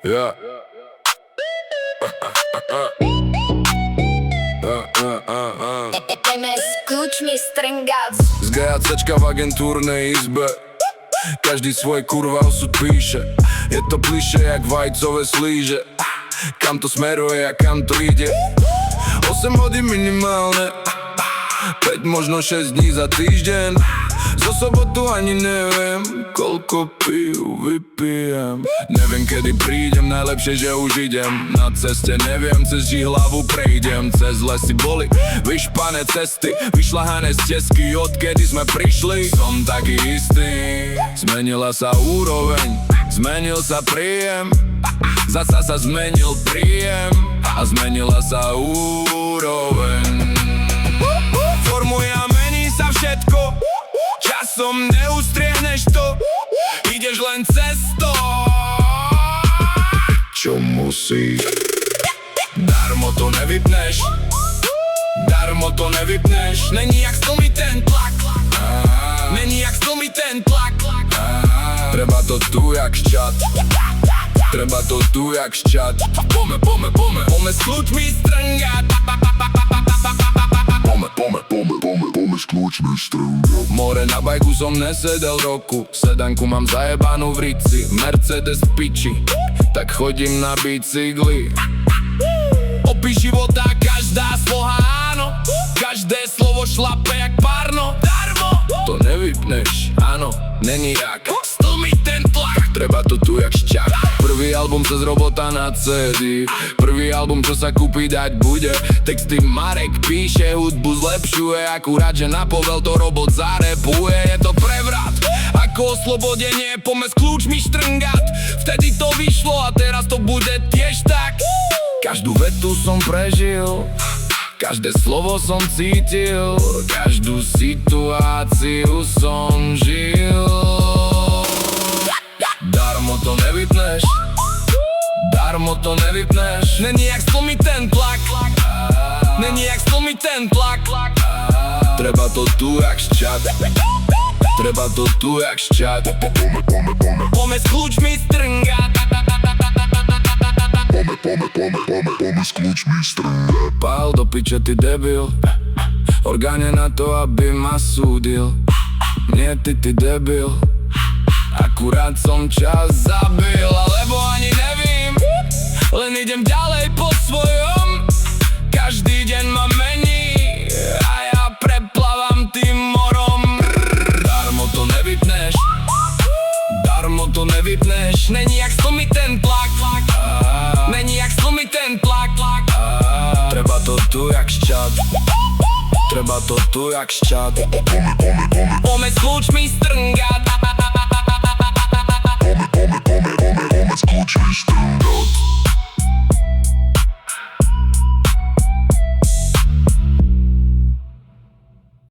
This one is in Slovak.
Yeah. Kľúč mi strngac. Z GACčka v agentúrnej izbe každý svoj kurva osud píše. Je to klišé jak vajcové slíže. Kam to smeruje a kam to ide? 8 hodín minimálne, 5 možno 6 dní za týždeň. Zo sobotu ani neviem, koľko pijú vypijem. Neviem kedy prídem, najlepšie že už idem. Na ceste neviem, cez hlavu prejdem. Cez lesy boli vyšpané cesty, vyšľahané stezky, odkedy sme prišli. Som taký istý, zmenila sa úroveň, zmenil sa príjem. Zasa sa zmenil príjem a zmenila sa úroveň. Formuje a mení sa všetko, časom neustriehneš to, ideš len cestou, čo musí. Darmo to nevypneš, darmo to nevypneš. Není jak stlmiť ten tlak, není jak stlmiť ten tlak. Treba to tu jak šťat, treba to tu jak šťat. Pome s kľúčmi strngať. Pome s kľúčmi strngať. More na bajku som nesedel roku, sedanku mám zajebanú v rici, Mercedes piči, tak chodím na bicykli. Opis života, každá sloha áno, každé slovo šlape jak párno. Darmo to nevypneš, áno, není jak stlmiť ten tlak. Treba to tu jak šťak. Prvý album cez robota na CD, prvý album čo sa kúpi dať bude. Texty Marek píše, hudbu zlepšuje, akurát že na povel to robot zarepuje. Je to prevrat, ako oslobodenie, pome s kľúčmi štrngať. Vtedy to vyšlo a teraz to bude tiež tak. Každú vetu som prežil, každé slovo som cítil, každú situáciu som žil. Darmo to nevypneš, darmo to nevypneš. Není jak stlmiť ten tlak, není jak stlmiť ten tlak. Treba to tu jak šťat, treba to tu jak šťat. Pome s kľúčmi strngať. Pome s kľúčmi strngať. Pál do piče ty debil, orgáne na to aby ma súdil. Nie ty debil, akurát som čas zabil. Alebo ani nevím, len idem ďalej po svojom. Každý deň ma mení a ja preplávam tým morom. Darmo to nevypneš, darmo to nevypneš. Není jak stlmiť ten tlak, není jak stlmiť ten tlak. Treba to tu jak šťat, treba to tu jak šťat. Pome s kľúčmi strngať.